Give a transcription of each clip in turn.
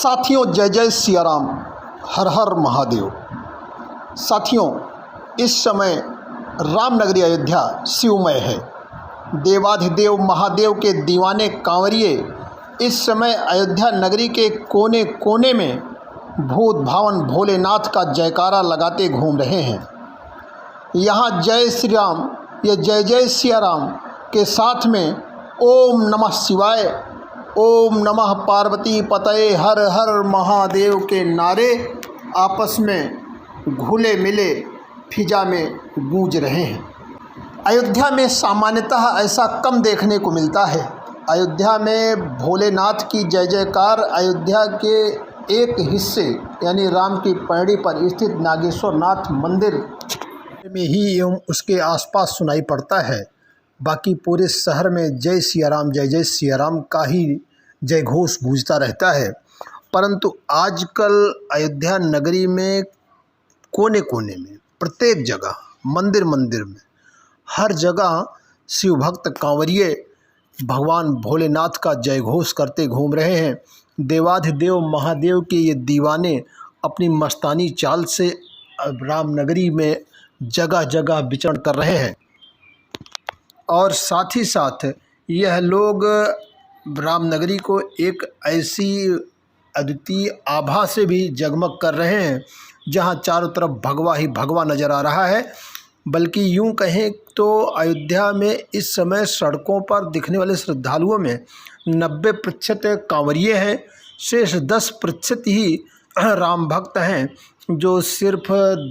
साथियों, जय जय सिया राम, हर हर महादेव। साथियों, इस समय रामनगरी अयोध्या शिवमय है। देवाधिदेव महादेव के दीवाने कांवरिये इस समय अयोध्या नगरी के कोने कोने में भूत भावन भोलेनाथ का जयकारा लगाते घूम रहे हैं। यहाँ जय श्री राम या जय जय सिया राम के साथ में ओम नमः शिवाय, ओम नमः पार्वती पतये, हर हर महादेव के नारे आपस में घुले मिले फिजा में गूंज रहे हैं। अयोध्या में सामान्यतः ऐसा कम देखने को मिलता है। अयोध्या में भोलेनाथ की जय जयकार अयोध्या के एक हिस्से यानी राम की पैड़ी पर स्थित नागेश्वर नाथ मंदिर में ही एवं उसके आसपास सुनाई पड़ता है। बाकी पूरे शहर में जय सिया राम, जय जय सिया राम का ही जय घोष गूंजता रहता है। परंतु आजकल अयोध्या नगरी में कोने कोने में, प्रत्येक जगह, मंदिर मंदिर में, हर जगह शिव भक्त कांवरिये भगवान भोलेनाथ का जय घोष करते घूम रहे हैं। देवाधिदेव महादेव के ये दीवाने अपनी मस्तानी चाल से रामनगरी में जगह जगह विचरण कर रहे हैं और साथ ही साथ यह लोग रामनगरी को एक ऐसी अद्वितीय आभा से भी जगमग कर रहे हैं जहां चारों तरफ भगवा ही भगवा नज़र आ रहा है। बल्कि यूं कहें तो अयोध्या में इस समय सड़कों पर दिखने वाले श्रद्धालुओं में 90% कांवरिये हैं, शेष 10% ही राम भक्त हैं जो सिर्फ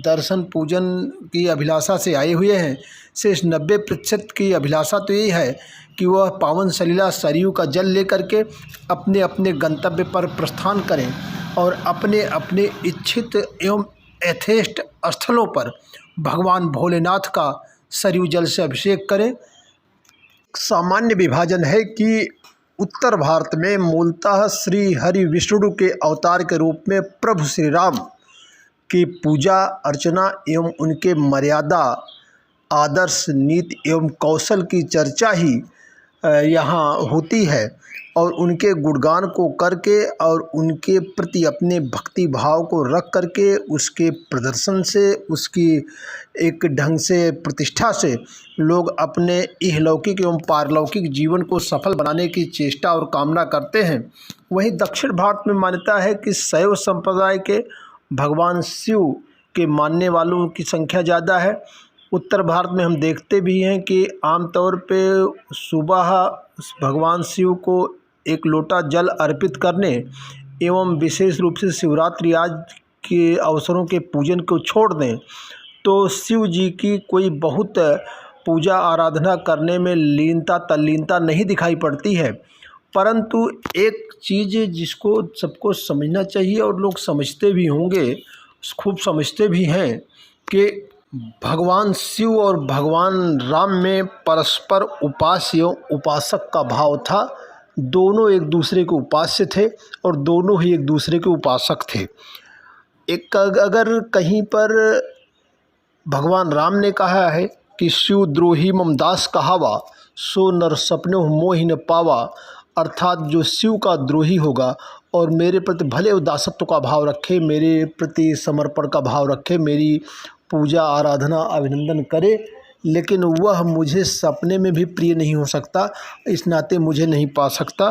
दर्शन पूजन की अभिलाषा से आए हुए हैं। शेष 90% की अभिलाषा तो यही है कि वह पावन सलीला सरयू का जल लेकर के अपने अपने गंतव्य पर प्रस्थान करें और अपने अपने इच्छित एवं यथेष्ट स्थलों पर भगवान भोलेनाथ का सरयू जल से अभिषेक करें। सामान्य विभाजन है कि उत्तर भारत में मूलतः श्री हरि विष्णु के अवतार के रूप में प्रभु श्री राम की पूजा अर्चना एवं उनके मर्यादा, आदर्श, नीति एवं कौशल की चर्चा ही यहाँ होती है और उनके गुणगान को करके और उनके प्रति अपने भक्ति भाव को रख करके उसके प्रदर्शन से, उसकी एक ढंग से प्रतिष्ठा से लोग अपने इहलौकिक एवं पारलौकिक जीवन को सफल बनाने की चेष्टा और कामना करते हैं। वहीं दक्षिण भारत में मान्यता है कि शैव संप्रदाय के भगवान शिव के मानने वालों की संख्या ज़्यादा है। उत्तर भारत में हम देखते भी हैं कि आमतौर पे सुबह भगवान शिव को एक लोटा जल अर्पित करने एवं विशेष रूप से शिवरात्रि आज के अवसरों के पूजन को छोड़ दें तो शिव जी की कोई बहुत पूजा आराधना करने में लीनता तल्लीनता नहीं दिखाई पड़ती है। परंतु एक चीज़ जिसको सबको समझना चाहिए और लोग समझते भी होंगे, खूब समझते भी हैं कि भगवान शिव और भगवान राम में परस्पर उपास्य एवं उपासक का भाव था। दोनों एक दूसरे के उपास्य थे और दोनों ही एक दूसरे के उपासक थे। एक अगर कहीं पर भगवान राम ने कहा है कि शिव द्रोही मम दास कहावा, सो नर सपने मोहि न पावा, अर्थात जो शिव का द्रोही होगा और मेरे प्रति भले उदासत्व का भाव रखे, मेरे प्रति समर्पण का भाव रखे, मेरी पूजा आराधना अभिनंदन करे, लेकिन वह मुझे सपने में भी प्रिय नहीं हो सकता, इस नाते मुझे नहीं पा सकता।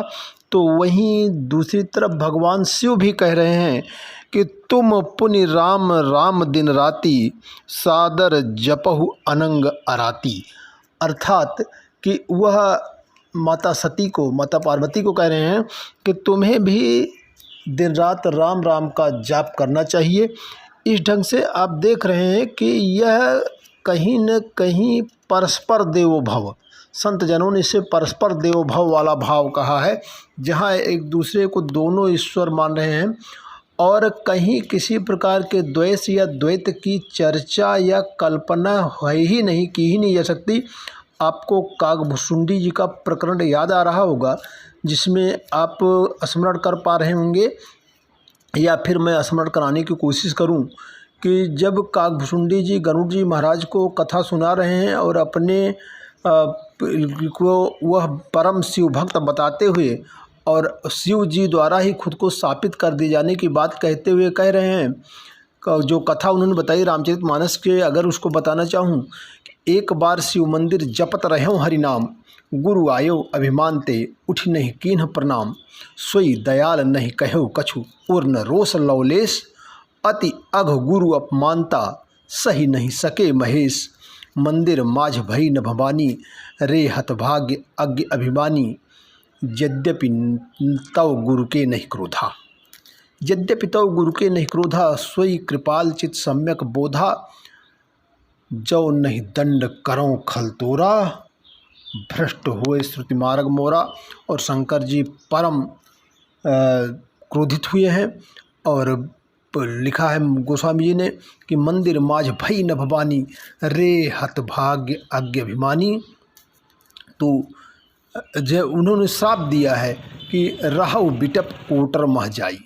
तो वहीं दूसरी तरफ भगवान शिव भी कह रहे हैं कि तुम पुनि राम राम दिन राति, सादर जपहु अनंग अराती। अर्थात कि वह माता सती को, माता पार्वती को कह रहे हैं कि तुम्हें भी दिन रात राम राम का जाप करना चाहिए। इस ढंग से आप देख रहे हैं कि यह कहीं न कहीं परस्पर देवो भव, संत जनों ने इसे परस्पर देवो भव वाला भाव कहा है, जहाँ एक दूसरे को दोनों ईश्वर मान रहे हैं और कहीं किसी प्रकार के द्वेष या द्वैत की चर्चा या कल्पना है ही नहीं, की ही नहीं जा सकती। आपको कागभुसुंडी जी का प्रकरण याद आ रहा होगा जिसमें आप स्मरण कर पा रहे होंगे या फिर मैं स्मरण कराने की कोशिश करूं कि जब कागभुसुंडी जी गरुड़ जी महाराज को कथा सुना रहे हैं और अपने को वह परम शिव भक्त बताते हुए और शिव जी द्वारा ही खुद को स्थापित कर दिए जाने की बात कहते हुए कह रहे हैं। जो कथा उन्होंने बताई रामचरितमानस के, अगर उसको बताना चाहूँ, एक बार शिव मंदिर जपत रहूँ हरि नाम, गुरु आयो अभिमान ते उठ नहीं कीन्ह प्रणाम, सोई दयाल नहीं कहो कछु और न रोष लवलेश, अति अघ गुरु अपमानता सही नहीं सके महेश, मंदिर माझ भई न भवानी रे हतभाग्य अज्ञ अभिमानी, यद्यपि तव गुरु के नहीं क्रोधा, यद्यपि तव गुरु के नहीं क्रोधा, सोई कृपाल चित सम्यक बोधा, जो नहीं दंड करो खल तोरा, भ्रष्ट हुए श्रुति मार्ग मोरा। और शंकर जी परम क्रोधित हुए हैं और लिखा है गोस्वामी जी ने कि मंदिर माझ भई न भवानी रे हतभाग्य अज्ञ अभिमानी। तो जो उन्होंने श्राप दिया है कि रहु बिटप कोटर मह जाई,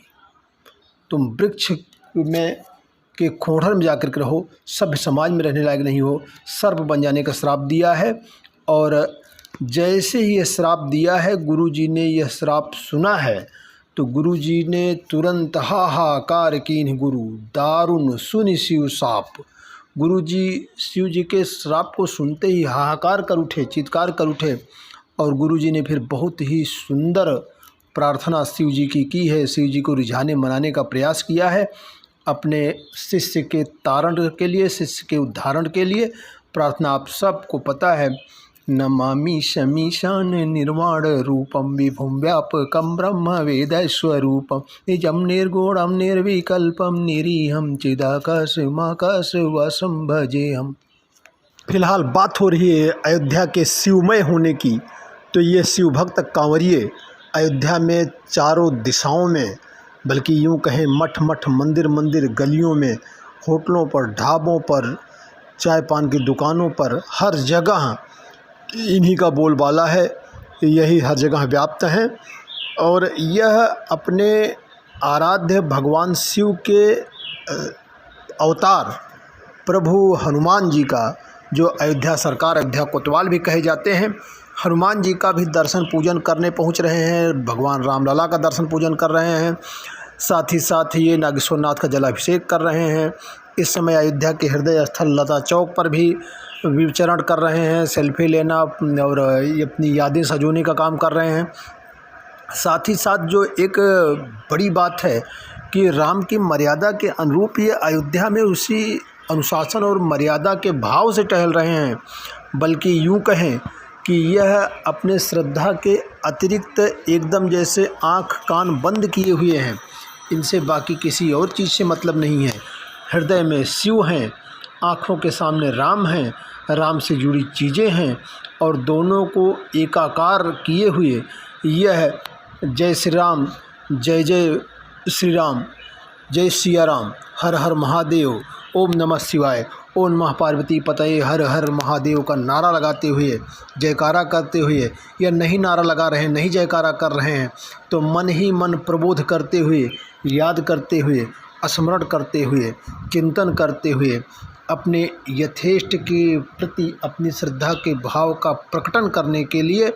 तुम वृक्ष में के खोढ़र में जाकर के रहो, सभ्य समाज में रहने लायक नहीं हो, सर्प बन जाने का श्राप दिया है। और जैसे ही ये श्राप दिया है, गुरु जी ने यह श्राप सुना है तो गुरु जी ने तुरंत हाहाकार कीन्ह गुरु, दारुण सुनि शिव साप। गुरु जी शिव जी के श्राप को सुनते ही हाहाकार कर उठे, चित्कार कर उठे। और गुरु जी ने फिर बहुत ही सुंदर प्रार्थना शिव जी की है, शिव जी को रिझाने मनाने का प्रयास किया है, अपने शिष्य के तारण के लिए, शिष्य के उद्धारण के लिए। प्रार्थना आप सबको पता है, नमामि शमीशान निर्वाण रूपम विभुम व्यापकम ब्रह्म वेद स्वरूपम निजम निर्गुणम निर्विकल्पम निरीहम चिदाकाशमाकाश वसम भजेहम। फिलहाल बात हो रही है अयोध्या के शिवमय होने की। तो ये शिव भक्त कांवरिये अयोध्या में चारों दिशाओं में, बल्कि यूँ कहें मठ मठ मंदिर मंदिर गलियों में, होटलों पर, ढाबों पर, चाय पान की दुकानों पर, हर जगह इन्हीं का बोलबाला है, यही हर जगह व्याप्त हैं। और यह अपने आराध्य भगवान शिव के अवतार प्रभु हनुमान जी का, जो अयोध्या सरकार, अयोध्या कोतवाल भी कहे जाते हैं, हनुमान जी का भी दर्शन पूजन करने पहुंच रहे हैं, भगवान रामलला का दर्शन पूजन कर रहे हैं, साथ ही साथ ये नागेश्वरनाथ का जलाभिषेक कर रहे हैं। इस समय अयोध्या के हृदय स्थल लता चौक पर भी विचरण कर रहे हैं, सेल्फी लेना और अपनी यादें सजोने का काम कर रहे हैं। साथ ही साथ जो एक बड़ी बात है कि राम की मर्यादा के अनुरूप ये अयोध्या में उसी अनुशासन और मर्यादा के भाव से टहल रहे हैं, बल्कि यूँ कहें कि यह अपने श्रद्धा के अतिरिक्त एकदम जैसे आँख कान बंद किए हुए हैं, इनसे बाकी किसी और चीज़ से मतलब नहीं है। हृदय में शिव हैं, आँखों के सामने राम हैं, राम से जुड़ी चीज़ें हैं, और दोनों को एकाकार किए हुए यह जय श्री राम, जय जय श्री राम, जय सिया राम, हर हर महादेव, ओम नमः शिवाय, ओम नमः पार्वती पतये, हर हर महादेव का नारा लगाते हुए, जयकारा करते हुए, या नहीं नारा लगा रहे हैं, नहीं जयकारा कर रहे हैं, तो मन ही मन प्रबोध करते हुए, याद करते हुए, स्मरण करते हुए, चिंतन करते हुए, अपने यथेष्ट के प्रति अपनी श्रद्धा के भाव का प्रकटन करने के लिए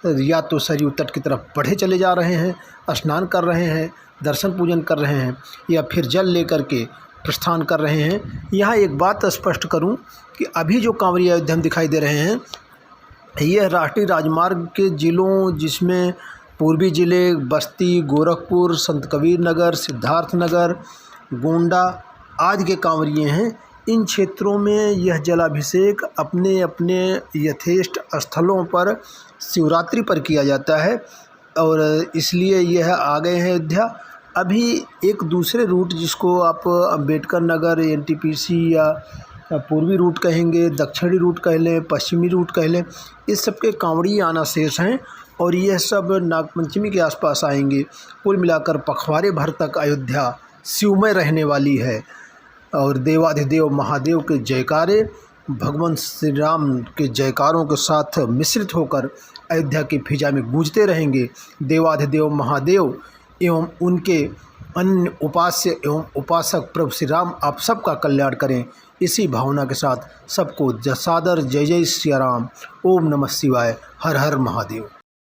या तो सरयू तट की तरफ बढ़े चले जा रहे हैं, स्नान कर रहे हैं, दर्शन पूजन कर रहे हैं, या फिर जल लेकर के प्रस्थान कर रहे हैं। यहाँ एक बात स्पष्ट करूं कि अभी जो कांवरिया अयोध्या में दिखाई दे रहे हैं, यह राष्ट्रीय राजमार्ग के ज़िलों, जिसमें पूर्वी ज़िले बस्ती, गोरखपुर, संत कबीर नगर, सिद्धार्थ नगर, गोंडा आदि के कांवरिये हैं। इन क्षेत्रों में यह जलाभिषेक अपने अपने यथेष्ट स्थलों पर शिवरात्रि पर किया जाता है, और इसलिए यह आ गए हैं अयोध्या। अभी एक दूसरे रूट, जिसको आप अम्बेडकर नगर, एनटीपीसी या पूर्वी रूट कहेंगे, दक्षिणी रूट कह लें, पश्चिमी रूट कह लें, इस सब के कांवड़ी आना शेष हैं, और यह सब नागपंचमी के आसपास आएंगे। कुल मिलाकर पखवाड़े भर तक अयोध्या शिवमय रहने वाली है, और देवाधिदेव महादेव के जयकारे भगवान श्री राम के जयकारों के साथ मिश्रित होकर अयोध्या की फिजा में गूंजते रहेंगे। देवाधिदेव महादेव एवं उनके अन्य उपास्य एवं उपासक प्रभु श्री राम आप सबका कल्याण करें। इसी भावना के साथ सबको सादर जय जय सिया राम, ओम नमः शिवाय, हर हर महादेव।